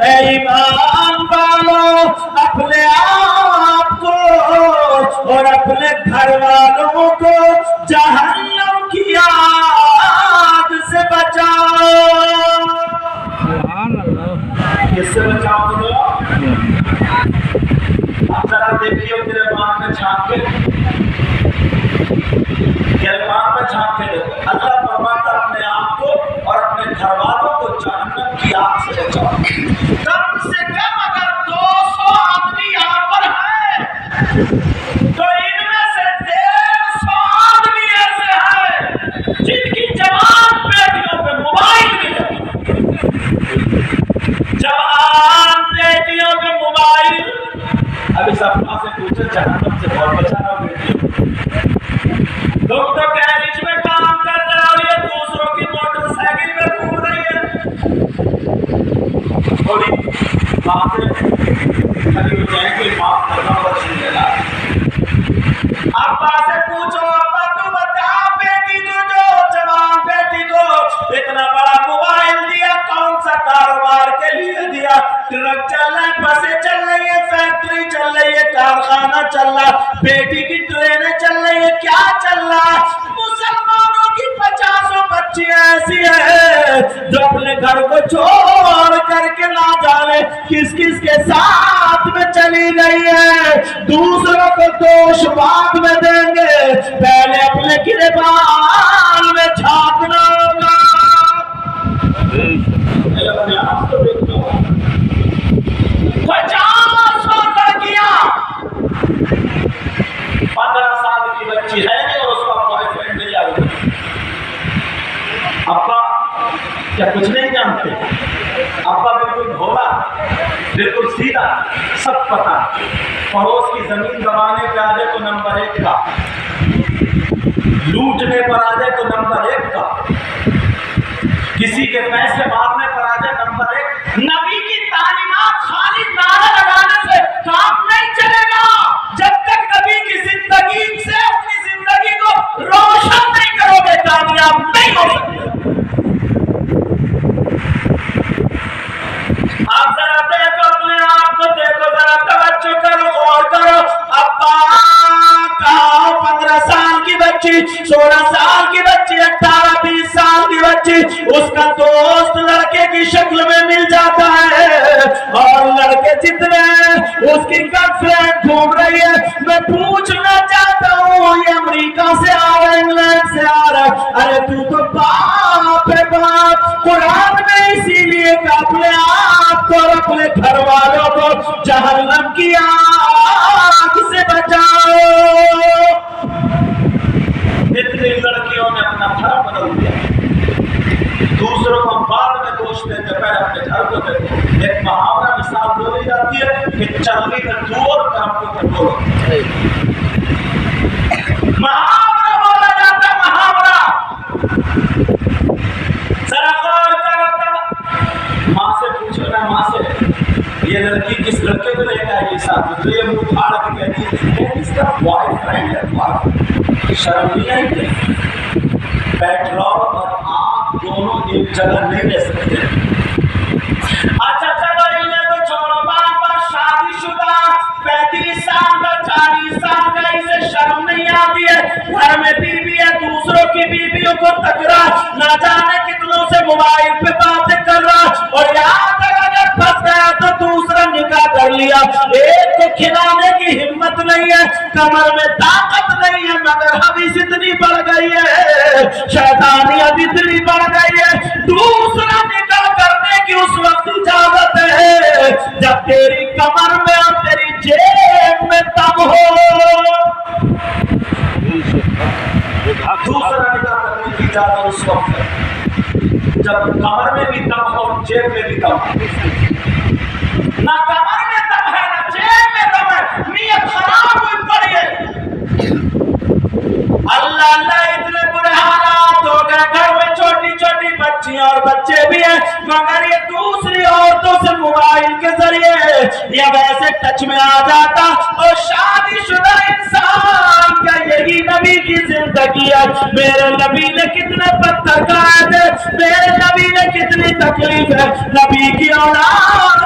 ऐ ईमान वालों, अपने आप को और अपने घर वालों को जहन्नम की आग से बचाओ। किससे बचाओ? आप जरा देखिए गिरबान में झांक के, गिरबान में झांक के देखो। अल्लाह फरमाता अपने आप को और अपने घर वालों को जहन्नम की आग से बचाओ। कम से कम अगर 200 आदमी यहाँ पर है तो इनमें से 150 आदमी ऐसे हैं जिनकी जवान बेटियों पे मोबाइल मिले। जवान बेटियों पे मोबाइल। अभी सब से पूछे जहन्नम से बहुत बचाना बेटियों। लोग तो गैरेज में काम कर रहे हैं और ये दूसरों की मोटरसाइकिल पे घूम रही है। थोड़ी बातें खड़ी हो जाएंगी, माफ करना पड़ेगा। अब्बा से पूछो, अब्बा तू बता बेटी को, जो जवान बेटी को इतना बड़ा मोबाइल दिया, कौन सा कारोबार के लिए दिया? ट्रक चल रहा है, बसें चल रही है, फैक्ट्री चल रही है, कारखाना चल रहा, बेटी की ट्रेनें चल रही है, क्या चल रहा? मुसलमानों की 50 बच्चियां ऐसी है जो अपने घर को छोड़ करके ना जाने किस किस के साथ में चली गई है। दूसरों को दोष बाद में देंगे, पहले अपने गिरबान में झांकना होगा। अपने आप को देखो। 50 लड़कियां, 15 साल की बच्ची है नहीं और उसका बॉयफ्रेंड नहीं आ गया। अब्बा क्या कुछ नहीं जानते? अब्बा बिल्कुल भोला, बिल्कुल सीधा, सब पता। पड़ोस की जमीन दबाने पे आ जाए तो नंबर 1 का, लूटने पर आ जाए तो नंबर 1 का, किसी के पैसे मारने पर आ जाए नंबर 1। नबी की तालीमात खाली नारा लगाने से काम नहीं चलेगा। जब तक नबी की जिंदगी से अपनी जिंदगी को रोशन नहीं करोगे, कामयाब नहीं हो सकते। आप जरा देखो, अपने आप को देखो, जरा तवज्जो करो, गौर करो। अब्बा कहा 15 साल की बच्ची, 16 साल की बच्ची, 18-20 साल की बच्ची, उसका दोस्त लड़के की शक्ल में मिल जाता है और लड़के जितने उसकी गर्लफ्रेंड घूम रही है। मैं पूछना चाहता हूँ, ये अमेरिका से आ रहा, इंग्लैंड से आ रहा, अरे तू तो बाप है बाप। कुरान में इसीलिए का अपने आप को और अपने घर वालों को जहन्नम की आग से बचाओ। इतनी लड़कियों ने अपना घर बदल दिया, दूसरों को बाद में दोष देते, पहले अपने घर को देखो। एक मुहावरा मिसाल बोली जाती है कि चलनी में तू और काम को बोलो। मुहावरा बोला जाता है, मुहावरा। जरा गौर करो, माँ से पूछो ना, माँ से ये लड़की किस लड़के को लेकर आई साथ में? तो ये मुंह फाड़ के कहती है इसका बॉयफ्रेंड है। शर्म नहीं आई? पेट्रोल और आग दोनों एक जगह नहीं ले सकते। अच्छा चलो इन्हें तो छोड़ो, बार शादीशुदा 35 साल का, 40 साल का, इसे शर्म नहीं आती है? घर में बीवी है, दूसरों की बीवियों को तकरा, ना जाने कितनों से मोबाइल पे बातें कर रहा, और यहाँ तक अगर फंस गया तो दूसरा निकाह कर लिया। एक को खिलाने की हिम्मत नहीं है, कमर में ताकत नहीं है, मगर हवीस इतनी बढ़ गई है, शैतानियत इतनी बढ़ गई है, दूसरा निकाह करने की उस वक्त इजाजत है जब तेरी कमर में और तेरी जेब में दम हो। दूसरा निकाह करने की इजाजत उस वक्त है जब कमर में भी दम हो और जेब में भी दम हो। ना कमर में दम है, ना जेब में दम है, नीयत खराब हुई पड़ी है। अल्लाह अल्लाह, इतने बुरे हालात हो गए, घर में छोटी छोटी बच्चियां और बच्चे भी हैं, मगर ये दूसरी औरतों से मोबाइल के जरिए ये वैसे टच में आ जाता। और शादीशुदा इंसान का यही नबी की जिंदगी है। मेरे नबी ने कितने पत्थर खाए थे, मेरे नबी ने कितनी तकलीफ है, नबी की औलाद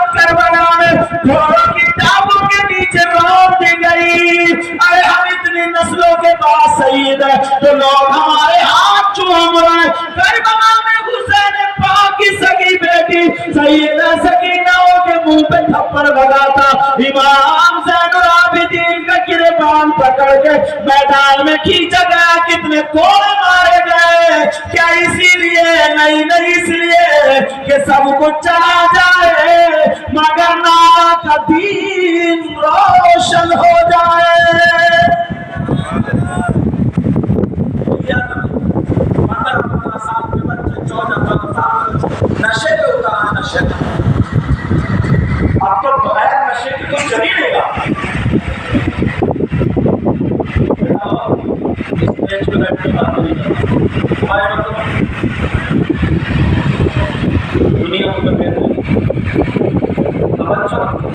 घोड़ों की टापों के नीचे रोक दी गई। अरे हम इतनी नस्लों के बाद शहीद है तो लोग हमारे हाथ चूम रहे। करबला में हुसैन पाक की सगी बेटी सैयदा सकीना के मुंह पे थप्पड़ लगाता। इमाम ज़ैनुल आबिदीन का गिरबान पकड़ के मैदान में खींचा गया। कितने कोड़े मारे गए। क्या इसीलिए? नहीं नहीं, इसलिए कि सब कुछ चला जाए मगर नारा का दीन रोशन हो जाए। नशे पे उतारा, नशे अब तो बगैर नशे की तो चल ही लेगा। इस पे बात दुनिया को